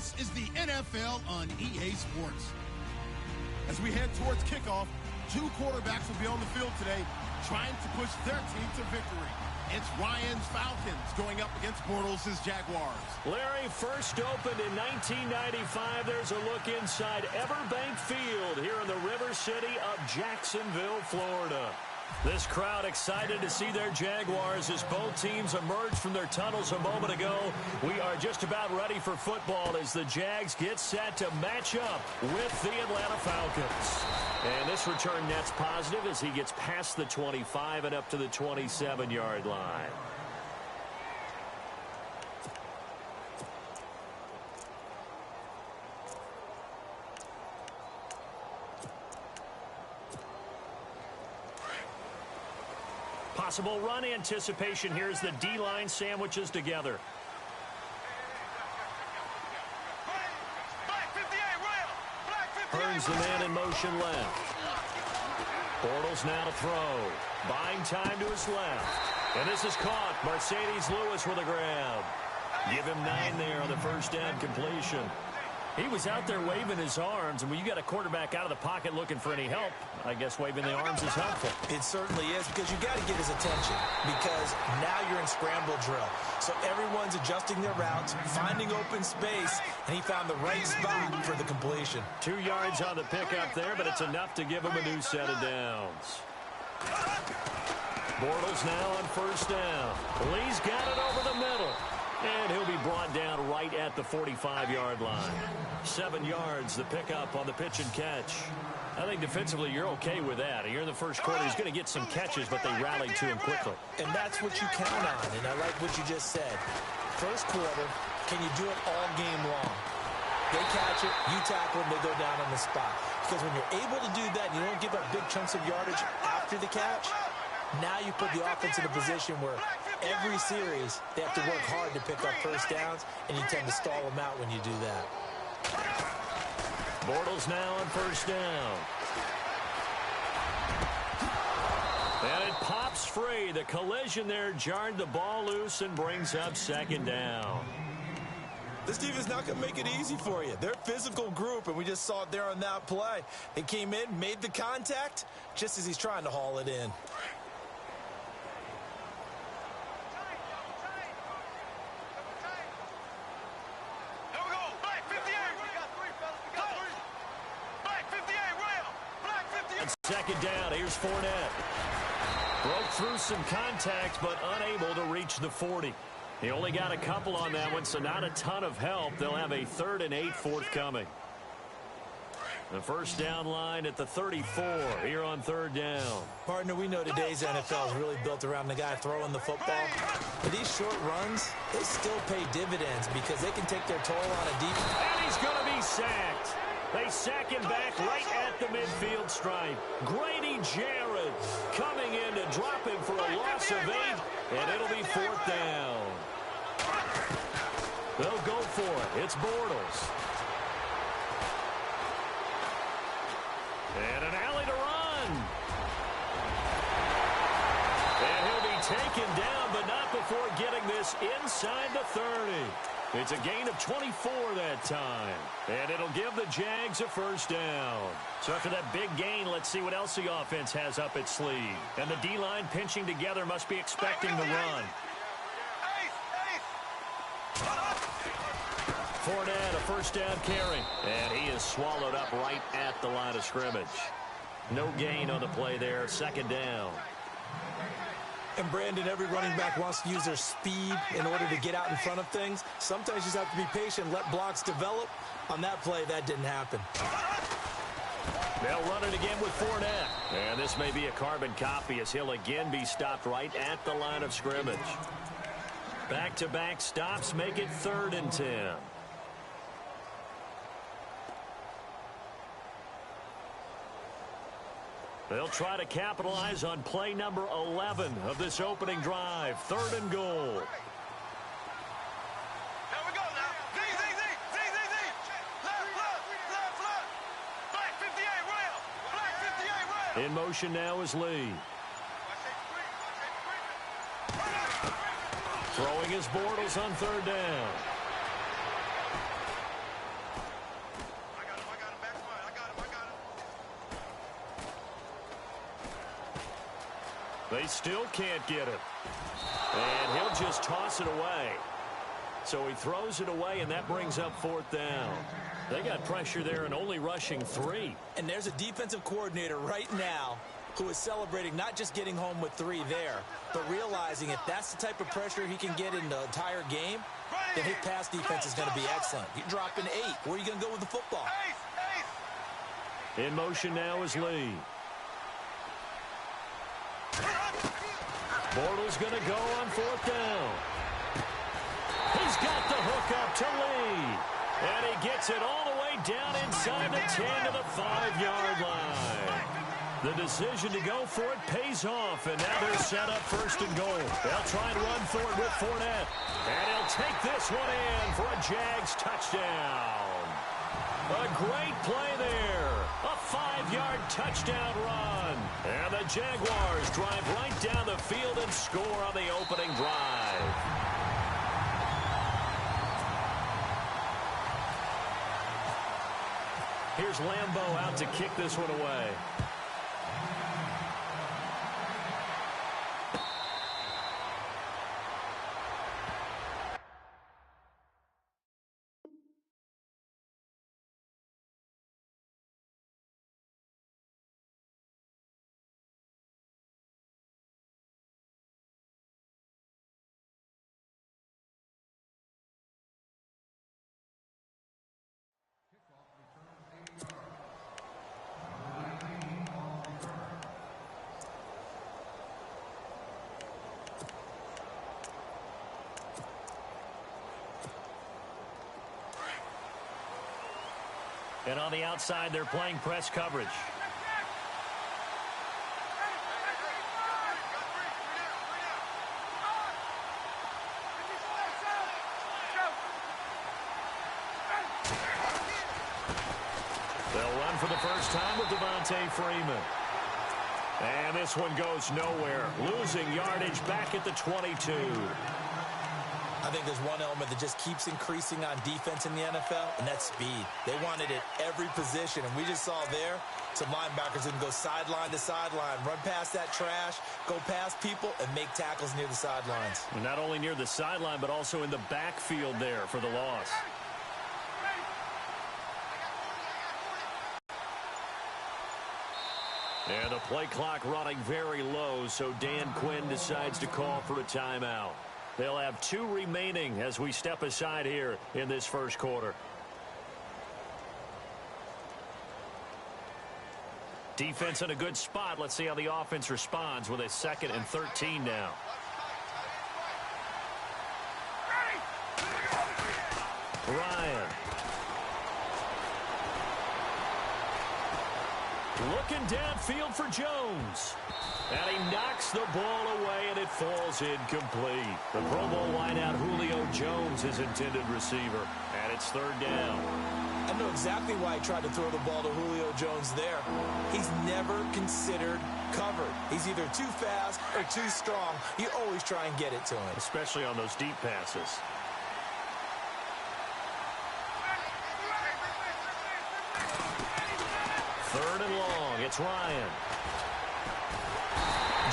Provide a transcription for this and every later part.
This is the NFL on EA Sports. As we head towards kickoff, two quarterbacks will be on the field today trying to push their team to victory. It's Ryan's Falcons going up against Bortles' Jaguars. Larry, first opened in 1995. There's a look inside Everbank Field here in the River City of Jacksonville, Florida. This crowd excited to see their Jaguars as both teams emerged from their tunnels a moment ago. We are just about ready for football as the Jags get set to match up with the Atlanta Falcons. And this return net's positive as he gets past the 25 and up to the 27-yard line. Possible run anticipation here as the D-line sandwiches together. Burns the man in motion left. Bortles now to throw. Buying time to his left. And this is caught. Mercedes Lewis with a grab. Give him 9 there on the first down completion. He was out there waving his arms, and when you got a quarterback out of the pocket looking for any help, I guess waving the arms is helpful. It certainly is, because you got to get his attention, because now you're in scramble drill. So everyone's adjusting their routes, finding open space, and he found the right spot for the completion. 2 yards on the pickup there, but it's enough to give him a new set of downs. Bortles now on first down. Lee's got it over the middle. And he'll be brought down right at the 45-yard line. 7 yards, the pickup on the pitch and catch. I think defensively you're okay with that. Here in the first quarter, he's going to get some catches, but they rallied to him quickly. And that's what you count on, and I like what you just said. First quarter, can you do it all game long? They catch it, you tackle them, they go down on the spot. Because when you're able to do that and you don't give up big chunks of yardage after the catch, now you put the offense in a position where every series they have to work hard to pick up first downs, and you tend to stall them out when you do that. Bortles now on first down. And it pops free. The collision there jarred the ball loose and brings up second down. This defense is not going to make it easy for you. They're a physical group, and we just saw it there on that play. They came in, made the contact, just as he's trying to haul it in. Second down, here's Fournette. Broke through some contact, but unable to reach the 40. He only got a couple on that one, so not a ton of help. They'll have a 3rd and 8 forthcoming. The first down line at the 34 here on third down. Partner, we know today's NFL is really built around the guy throwing the football. But these short runs, they still pay dividends because they can take their toll on a deep. And he's going to be sacked. They sack him back right at the midfield stripe. Grady Jarrett coming in to drop him for a loss of 8, and it'll be 4th down. They'll go for it. It's Bortles. And an alley to run. And he'll be taken down, but not before getting this inside the 30. It's a gain of 24 that time. And it'll give the Jags a first down. So after that big gain, let's see what else the offense has up its sleeve. And the D-line pinching together must be expecting the run. Fournette, a first down carry. And he is swallowed up right at the line of scrimmage. No gain on the play there. Second down. And Brandon, every running back wants to use their speed in order to get out in front of things. Sometimes you just have to be patient, let blocks develop. On that play, that didn't happen. They'll run it again with Fournette. And this may be a carbon copy as he'll again be stopped right at the line of scrimmage. Back-to-back stops make it 3rd and 10. They'll try to capitalize on play number 11 of this opening drive. 3rd and goal. In motion now is Lee. Throwing his Bortles on 3rd down. They still can't get it. And he'll just toss it away. So he throws it away, and that brings up 4th down. They got pressure there and only rushing 3. And there's a defensive coordinator right now who is celebrating not just getting home with 3 there, but realizing if that's the type of pressure he can get in the entire game, then his pass defense is going to be excellent. You're dropping 8. Where are you going to go with the football? In motion now is Lee. Bortles going to go on 4th down. He's got the hook up to Lee. And he gets it all the way down inside the 10 to the 5-yard line. The decision to go for it pays off, and now they're set up 1st and goal. They'll try and run for it with Fournette. And he'll take this one in for a Jags touchdown. A great play there. A 5-yard touchdown run. And the Jaguars drive right down the field and score on the opening drive. Here's Lambeau out to kick this one away. And on the outside, they're playing press coverage. They'll run for the first time with Devontae Freeman. And this one goes nowhere. Losing yardage back at the 22. I think there's one element that just keeps increasing on defense in the NFL, and that's speed. They want it at every position, and we just saw there some linebackers who can go sideline to sideline, run past that trash, go past people, and make tackles near the sidelines. And not only near the sideline, but also in the backfield there for the loss. And the play clock running very low, so Dan Quinn decides to call for a timeout. They'll have 2 remaining as we step aside here in this first quarter. Defense in a good spot. Let's see how the offense responds with a 2nd and 13 now. Ryan. Looking downfield for Jones. And he knocks the ball away, and it falls incomplete. The Pro Bowl wideout Julio Jones, his intended receiver. And it's 3rd down. I know exactly why he tried to throw the ball to Julio Jones there. He's never considered covered. He's either too fast or too strong. You always try and get it to him. Especially on those deep passes. Third and long. It's Ryan.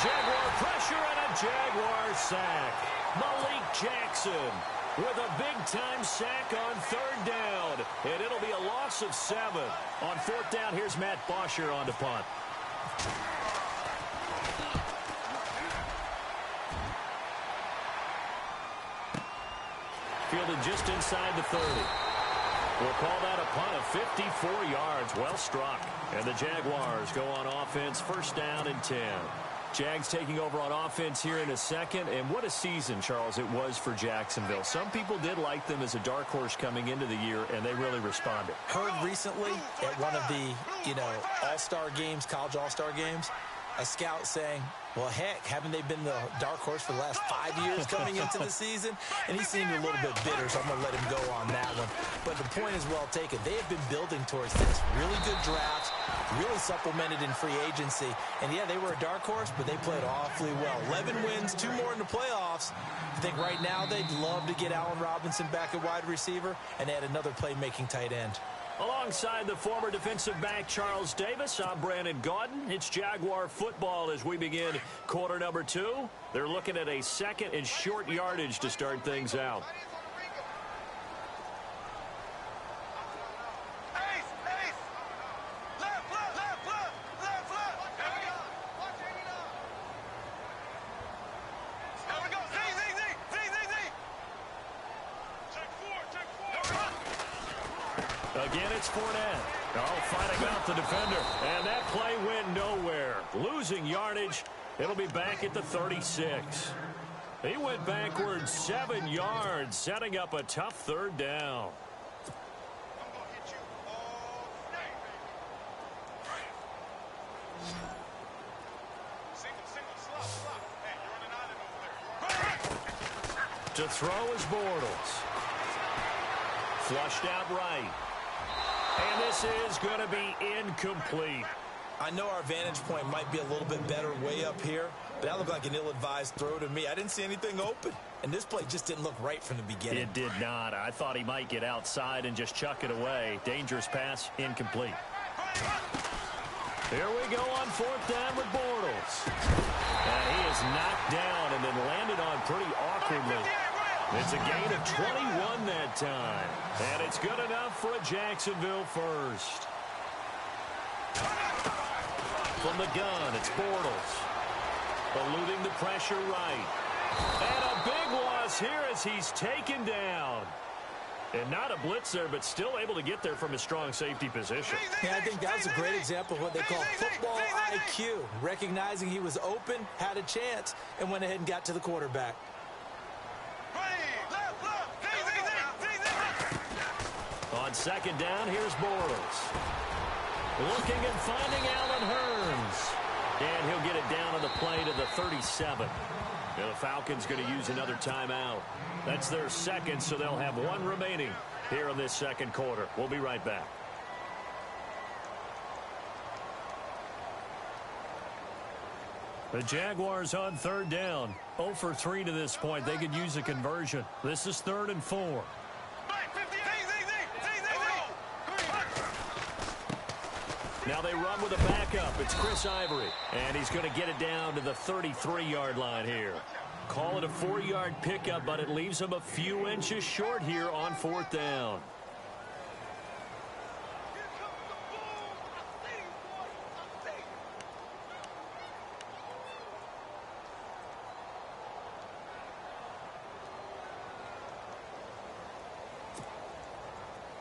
Jaguar pressure and a Jaguar sack. Malik Jackson with a big-time sack on 3rd down. And it'll be a loss of 7. On 4th down, here's Matt Bosher on to punt. Fielded just inside the 30. We'll call that a punt of 54 yards. Well struck. And the Jaguars go on offense, 1st down and 10. Jags taking over on offense here in a second. And what a season, Charles, it was for Jacksonville. Some people did like them as a dark horse coming into the year, and they really responded. Heard recently at one of the, all-star games, college all-star games, a scout saying, well, heck, haven't they been the dark horse for the last 5 years coming into the season? And he seemed a little bit bitter, so I'm going to let him go on that one. But the point is well taken. They have been building towards this. Really good drafts, really supplemented in free agency. And, yeah, they were a dark horse, but they played awfully well. 11 wins, 2 more in the playoffs. I think right now they'd love to get Allen Robinson back at wide receiver and add another playmaking tight end. Alongside the former defensive back Charles Davis, I'm Brandon Gaudin. It's Jaguar football as we begin quarter number 2. They're looking at a second and short yardage to start things out. Again, it's Fournette. Oh, fighting out the defender. And that play went nowhere. Losing yardage. It'll be back at the 36. He went backwards 7 yards, setting up a tough third down. To throw is Bortles. Flushed out right. And this is going to be incomplete. I know our vantage point might be a little bit better way up here, but that looked like an ill-advised throw to me. I didn't see anything open, and this play just didn't look right from the beginning. It did not. I thought he might get outside and just chuck it away. Dangerous pass, incomplete. Here we go on 4th down with Bortles. And he is knocked down and then landed on pretty awkwardly. It's a gain of 21 that time. And it's good enough for a Jacksonville first. From the gun, it's Bortles. Eluding the pressure right. And a big loss here as he's taken down. And not a blitzer, but still able to get there from his strong safety position. Yeah, I think that was a great example of what they call football IQ. Recognizing he was open, had a chance, and went ahead and got to the quarterback. On 2nd down, here's Bortles. Looking and finding Allen Hurns. And he'll get it down on the play to the 37. And the Falcons going to use another timeout. That's their second, so they'll have one remaining here in this second quarter. We'll be right back. The Jaguars on 3rd down. 0 for 3 to this point. They could use a conversion. This is 3rd and 4. Now they run with a backup. It's Chris Ivory. And he's going to get it down to the 33-yard line here. Call it a 4-yard pickup, but it leaves him a few inches short here on 4th down.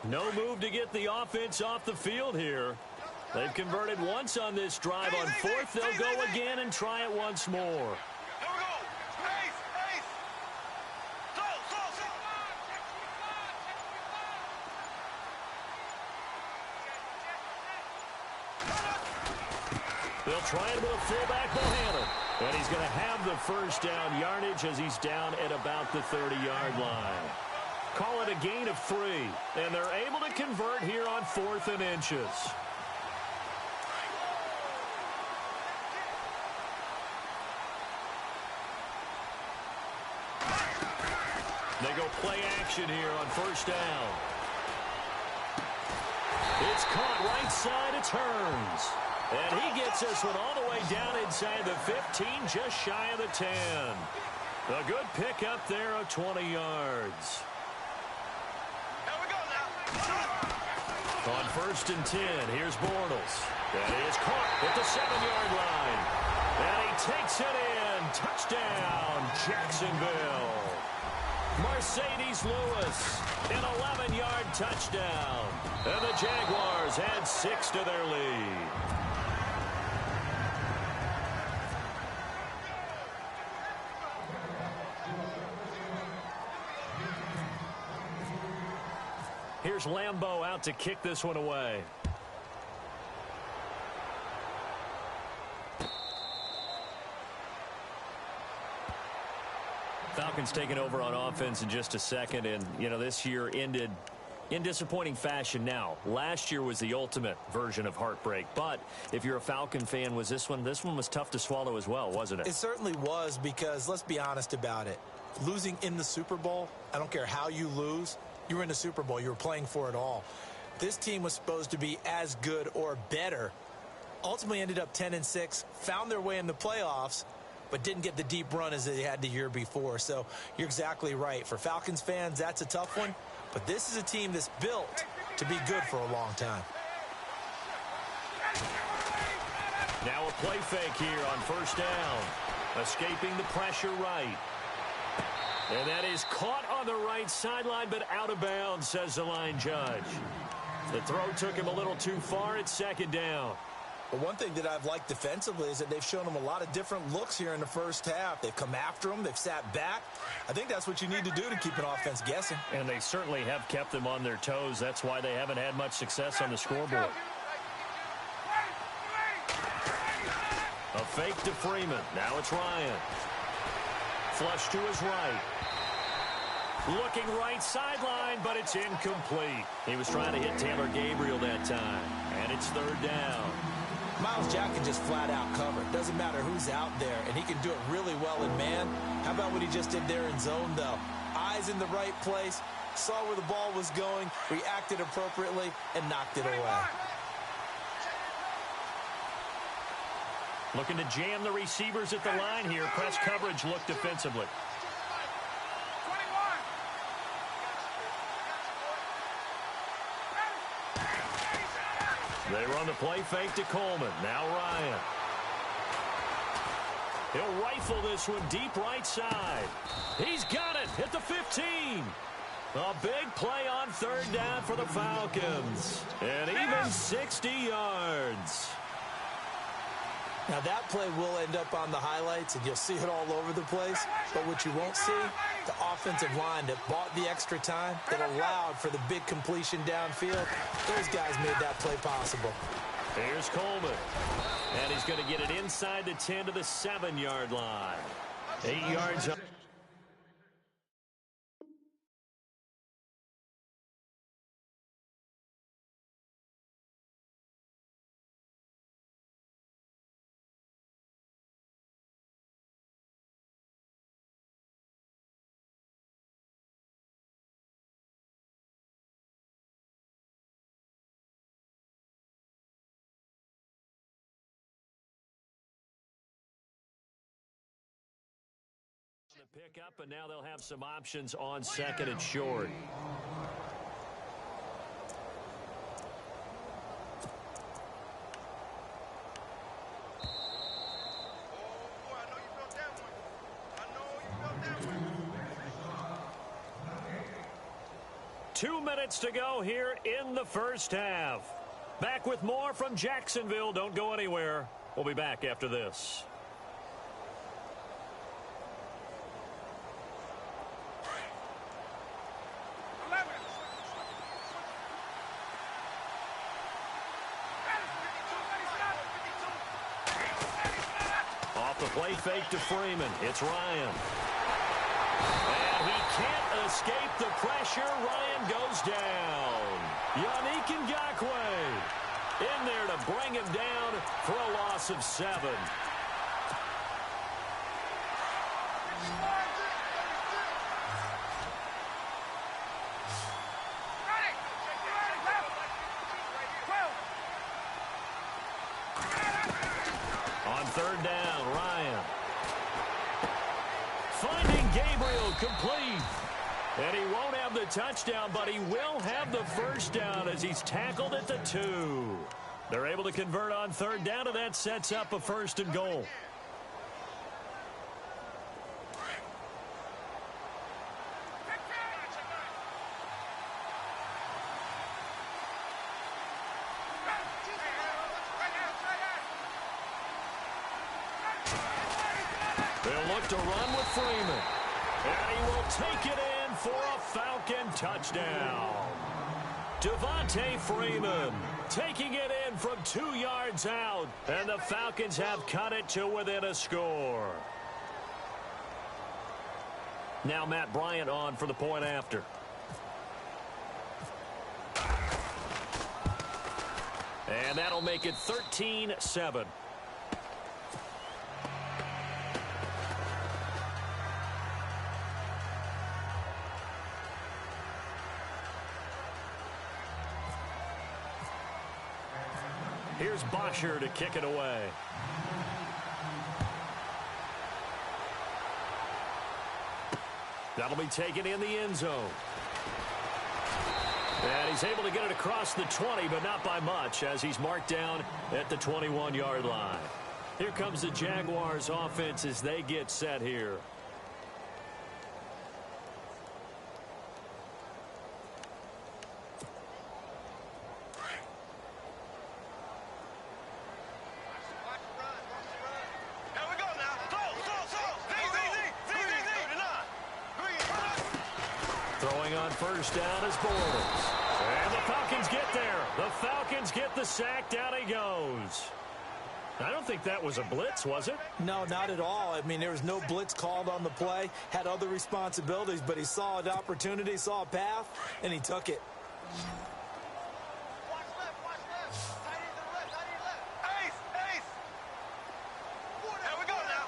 No move to get the offense off the field here. They've converted once on this drive. On 4th, they'll go again and try it once more. They'll try it with a fullback Bohannon. And he's going to have the first down yardage as he's down at about the 30-yard line. Call it a gain of 3. And they're able to convert here on 4th and inches. They go play action here on 1st down. It's caught right side. It's Hurns. And he gets this one all the way down inside the 15, just shy of the 10. A good pickup there of 20 yards. On 1st and 10, here's Bortles. And he is caught at the 7-yard line. And he takes it in. Touchdown, Jacksonville. Mercedes Lewis, an 11-yard touchdown. And the Jaguars add 6 to their lead. Here's Lambeau out to kick this one away. Falcons taking over on offense in just a second. And, you know, this year ended in disappointing fashion now. Last year was the ultimate version of heartbreak. But if you're a Falcon fan, was this one was tough to swallow as well, wasn't it? It certainly was, because let's be honest about it. Losing in the Super Bowl, I don't care how you lose, you were in the Super Bowl. You were playing for it all. This team was supposed to be as good or better. Ultimately ended up 10-6, found their way in the playoffs, but didn't get the deep run as they had the year before. So you're exactly right. For Falcons fans, that's a tough one. But this is a team that's built to be good for a long time. Now a play fake here on first down. Escaping the pressure right. And that is caught on the right sideline, but out of bounds, says the line judge. The throw took him a little too far at second down. Well, one thing that I've liked defensively is that they've shown them a lot of different looks here in the first half. They've come after them. They've sat back. I think that's what you need to do to keep an offense guessing. And they certainly have kept them on their toes. That's why they haven't had much success on the scoreboard. A fake to Freeman. Now it's Ryan. Flush to his right. Looking right sideline, but it's incomplete. He was trying to hit Taylor Gabriel that time. And it's third down. Miles Jack can just flat out cover. Doesn't matter who's out there, and he can do it really well in man. How about what he just did there in zone, though? Eyes in the right place, saw where the ball was going, reacted appropriately, and knocked it away. Looking to jam the receivers at the line here. Press coverage look defensively. They run the play fake to Coleman. Now Ryan. He'll rifle this one deep right side. He's got it at the 15. A big play on third down for the Falcons. And even 60 yards. Now that play will end up on the highlights, and you'll see it all over the place. But what you won't see, the offensive line that bought the extra time, that allowed for the big completion downfield. Those guys made that play possible. Here's Coleman. And he's going to get it inside the 10 to the 7-yard line. 8 yards up. Pick up, and now they'll have some options on second and short. Two minutes to go here in the first half. Back with more from Jacksonville. Don't go anywhere. We'll be back after this. Play fake to Freeman. It's Ryan. And he can't escape the pressure. Ryan goes down. Yannick Ngakoue in there to bring him down for a loss of 7. On third down, Ryan. Finding Gabriel complete. And he won't have the touchdown, but he will have the first down as he's tackled at the 2. They're able to convert on third down, and that sets up a 1st and goal. They'll look to run with Freeman. And he will take it in for a Falcon touchdown. Devontae Freeman taking it in from 2 yards out. And the Falcons have cut it to within a score. Now Matt Bryant on for the point after. And that'll make it 13-7. Here's Bosher to kick it away. That'll be taken in the end zone. And he's able to get it across the 20, but not by much, as he's marked down at the 21-yard line. Here comes the Jaguars offense as they get set here. Throwing on first down is Bortles. And the Falcons get there. The Falcons get the sack. Down he goes. I don't think that was a blitz, was it? No, not at all. I mean, there was no blitz called on the play. Had other responsibilities, but he saw an opportunity, saw a path, and he took it. Watch left. Tight end to the left. Ace. There we go now.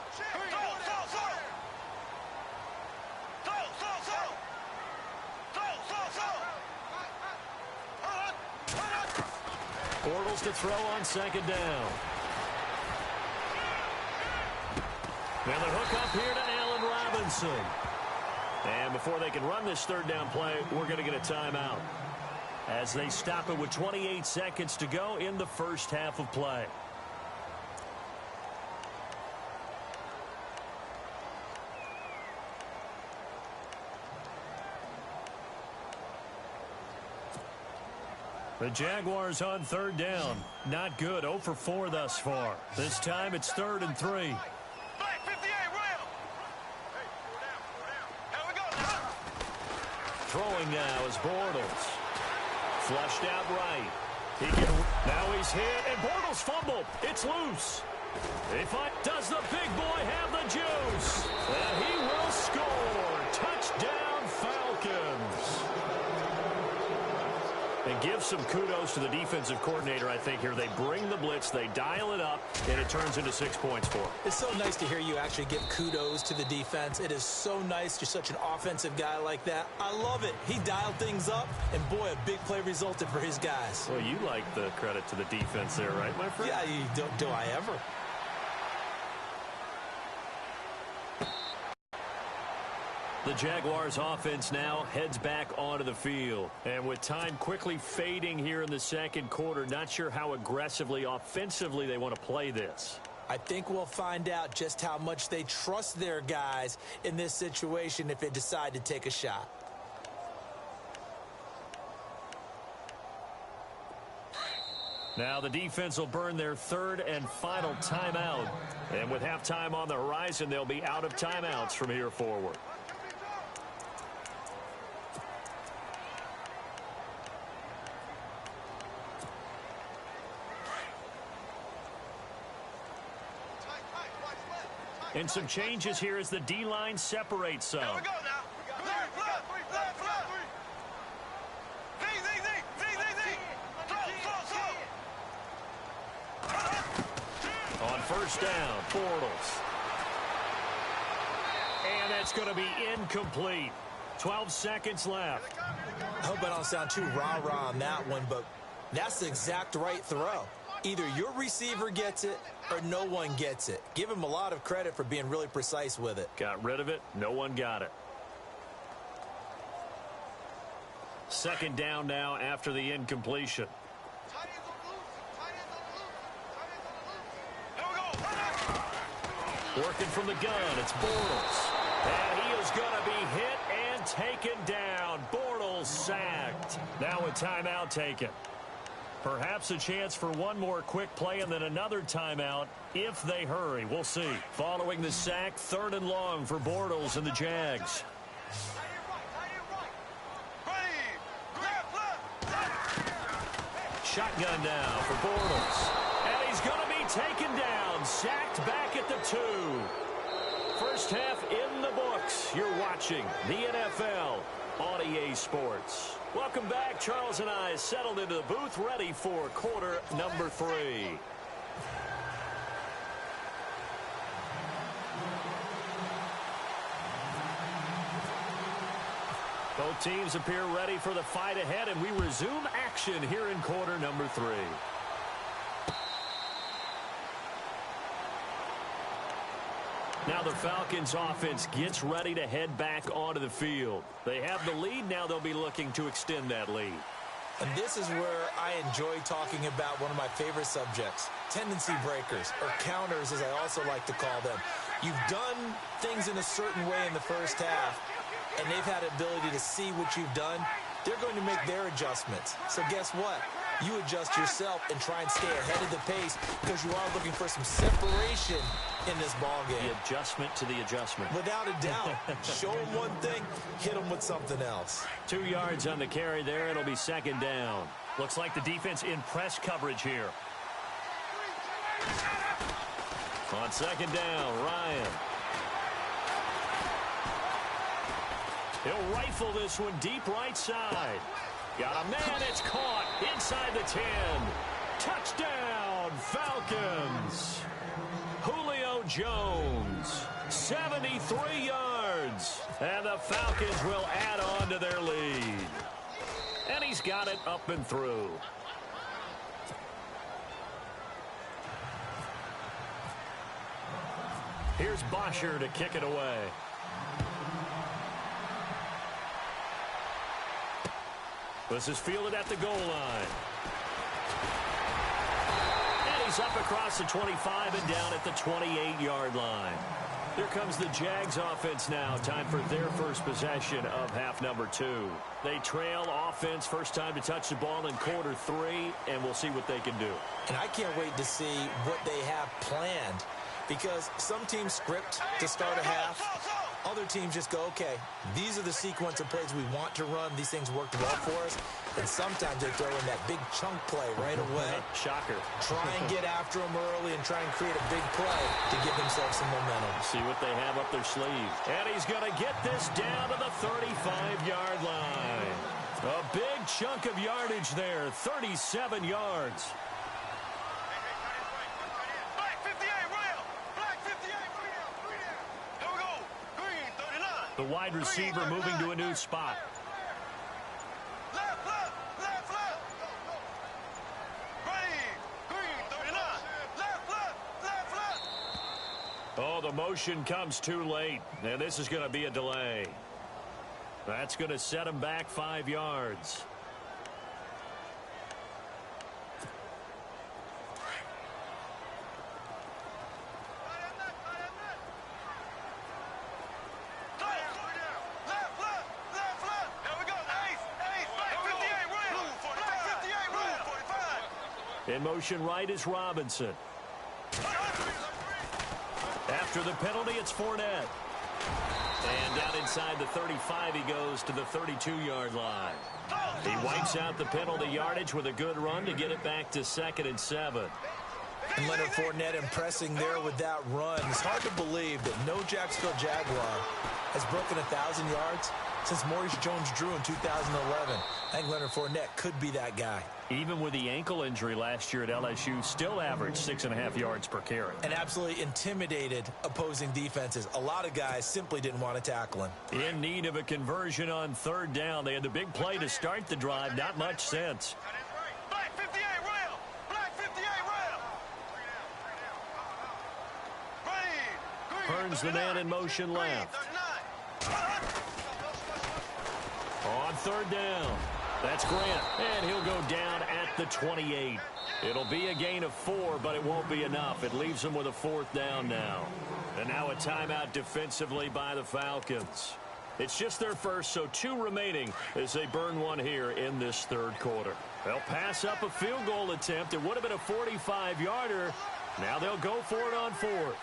Bortles to throw on second down. And the hook up here to Allen Robinson. And before they can run this third down play, we're going to get a timeout, as they stop it with 28 seconds to go in the first half of play. The Jaguars on third down. Not good. 0 for 4 thus far. This time it's 3rd and 3. Black 58, Ram. Hey, 4 down. Here we go now. Throwing now is Bortles. Flushed out right. Now he's hit, and Bortles fumbled. It's loose. Does the big boy have the juice? And he will score. Touchdown, Falcons. And give some kudos to the defensive coordinator, I think, here. They bring the blitz, they dial it up, and it turns into 6 points for them. It's so nice to hear you actually give kudos to the defense. It is so nice. You're such an offensive guy like that. I love it. He dialed things up, and boy, a big play resulted for his guys. Well, you like the credit to the defense there, right, my friend? Yeah, do I ever? The Jaguars offense now heads back onto the field. And with time quickly fading here in the second quarter, not sure how aggressively, offensively they want to play this. I think we'll find out just how much they trust their guys in this situation if they decide to take a shot. Now the defense will burn their third and final timeout. And with halftime on the horizon, they'll be out of timeouts from here forward. And some changes here as the D-line separates some. Here we go now. Left. On first down, Bortles. And that's going to be incomplete. 12 seconds left. I hope I don't sound too rah-rah on that one, but that's the exact right throw. Either your receiver gets it or no one gets it. Give him a lot of credit for being really precise with it. Got rid of it. No one got it. Second down now after the incompletion. Working from the gun, it's Bortles. And he is going to be hit and taken down. Bortles sacked. Now a timeout taken. Perhaps a chance for one more quick play and then another timeout if they hurry. We'll see. Following the sack, 3rd and long for Bortles and the Jags. Shotgun now for Bortles. And he's going to be taken down. Sacked back at the 2. First half in the books. You're watching the NFL on EA Sports. Welcome back. Charles and I settled into the booth, ready for quarter number 3. Both teams appear ready for the fight ahead, and we resume action here in quarter number 3. Now the Falcons offense gets ready to head back onto the field. They have the lead. Now they'll be looking to extend that lead. And this is where I enjoy talking about one of my favorite subjects, tendency breakers, or counters as I also like to call them. You've done things in a certain way in the first half, and they've had the ability to see what you've done. They're going to make their adjustments. So guess what? You adjust yourself and try and stay ahead of the pace because you are looking for some separation in this ball game. The adjustment to the adjustment. Without a doubt. Show them one thing, hit them with something else. 2 yards on the carry there. It'll be second down. Looks like the defense in press coverage here. On second down, Ryan. He'll rifle this one deep right side. Got a man, it's caught inside the 10. Touchdown, Falcons. Julio Jones, 73 yards. And the Falcons will add on to their lead. And he's got it up and through. Here's Bosher to kick it away. This is fielded at the goal line. And he's up across the 25 and down at the 28-yard line. Here comes the Jags offense now. Time for their first possession of half number 2. They trail offense, first time to touch the ball in quarter 3, and we'll see what they can do. And I can't wait to see what they have planned, because some teams script to start a half. Other teams just go, okay, these are the sequence of plays we want to run. These things worked well for us. And sometimes they throw in that big chunk play right away. Shocker. Try and get after them early and try and create a big play to give themselves some momentum. See what they have up their sleeve. And he's going to get this down to the 35-yard line. A big chunk of yardage there, 37 yards. The wide receiver moving to a new spot. Left. Green, 39. Left. Oh, the motion comes too late, and this is going to be a delay. That's going to set him back 5 yards. In motion right is Robinson. After the penalty, it's Fournette. And down inside the 35, he goes to the 32-yard line. He wipes out the penalty yardage with a good run to get it back to 2nd and 7. And Leonard Fournette impressing there with that run. It's hard to believe that no Jacksonville Jaguar has broken 1,000 yards since Maurice Jones-Drew in 2011. I think Leonard Fournette could be that guy. Even with the ankle injury last year at LSU, still averaged 6.5 yards per carry. And absolutely intimidated opposing defenses. A lot of guys simply didn't want to tackle him. In need of a conversion on 3rd down. They had the big play to start the drive. Not much sense. Black 58 rail. Black 58 rail. Hearns the man in motion left. On 3rd down. That's Grant, and he'll go down at the 28. It'll be a gain of 4, but it won't be enough. It leaves them with a 4th down now. And now a timeout defensively by the Falcons. It's just their first, so 2 remaining as they burn one here in this 3rd quarter. They'll pass up a field goal attempt. It would have been a 45-yarder. Now they'll go for it on 4th.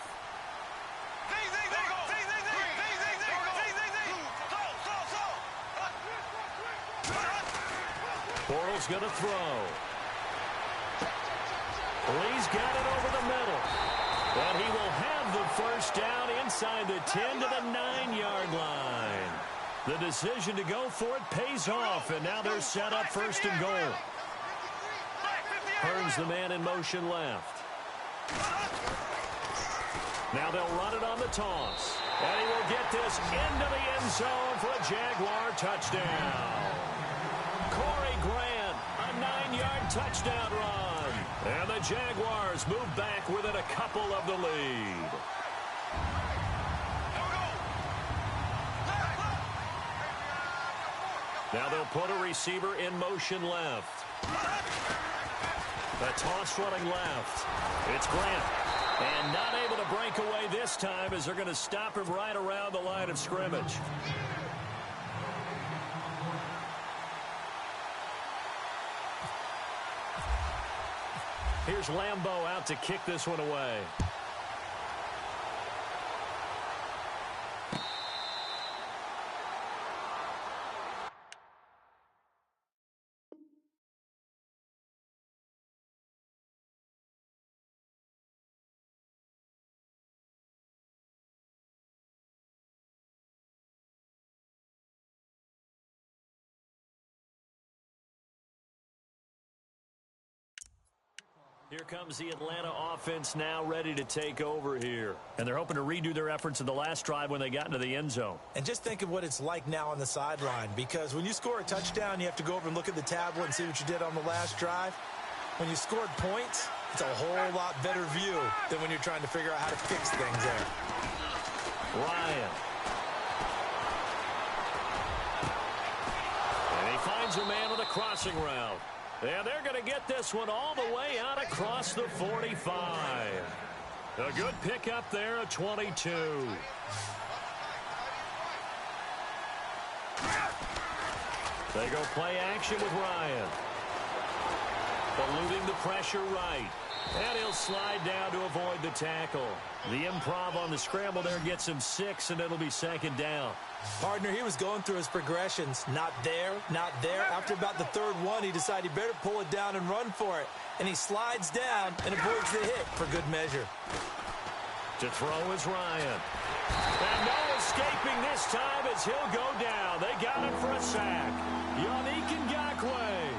Bortles going to throw. Lee's got it over the middle. And he will have the first down inside the 10 to the 9-yard line. The decision to go for it pays off, and now they're set up 1st and goal. Hearns the man in motion left. Now they'll run it on the toss. And he will get this into the end zone for a Jaguar touchdown. Corey Grant, a 9-yard touchdown run. And the Jaguars move back within a couple of the lead. Now they'll put a receiver in motion left. The toss running left. It's Grant. And not able to break away this time as they're going to stop him right around the line of scrimmage. Here's Lambeau out to kick this one away. Here comes the Atlanta offense now ready to take over here. And they're hoping to redo their efforts in the last drive when they got into the end zone. And just think of what it's like now on the sideline, because when you score a touchdown, you have to go over and look at the tablet and see what you did on the last drive. When you scored points, it's a whole lot better view than when you're trying to figure out how to fix things there. Ryan. And he finds a man with a crossing route. And they're going to get this one all the way out across the 45. A good pickup there at 22. They go play action with Ryan. Eluding the pressure right. And he'll slide down to avoid the tackle. The improv on the scramble there gets him 6, and it'll be second down. Partner, he was going through his progressions. Not there, not there. After about the third one, he decided he better pull it down and run for it. And he slides down and avoids the hit for good measure. To throw is Ryan. And no escaping this time as he'll go down. They got him for a sack. Yannick Ngakoue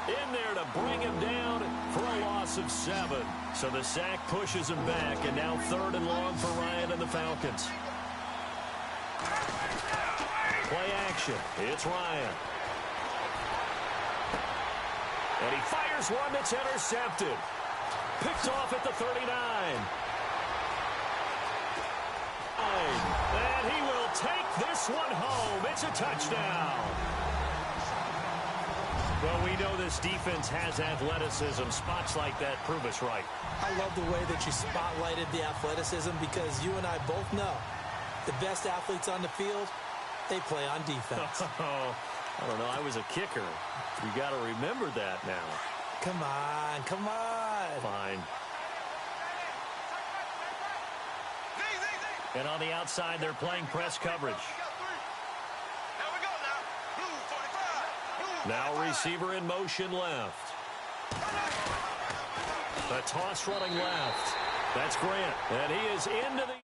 in there to bring him down for a loss of 7. So the sack pushes him back, and now 3rd and long for Ryan and the Falcons. Play action. It's Ryan. And he fires one that's intercepted. Picked off at the 39. And he will take this one home. It's a touchdown. Well, we know this defense has athleticism. Spots like that prove us right. I love the way that you spotlighted the athleticism, because you and I both know the best athletes on the field, they play on defense. Oh, I don't know. I was a kicker. You got to remember that now. Come on, come on. Fine. And on the outside, they're playing press coverage. Now receiver in motion left. The toss running left. That's Grant. And he is into the...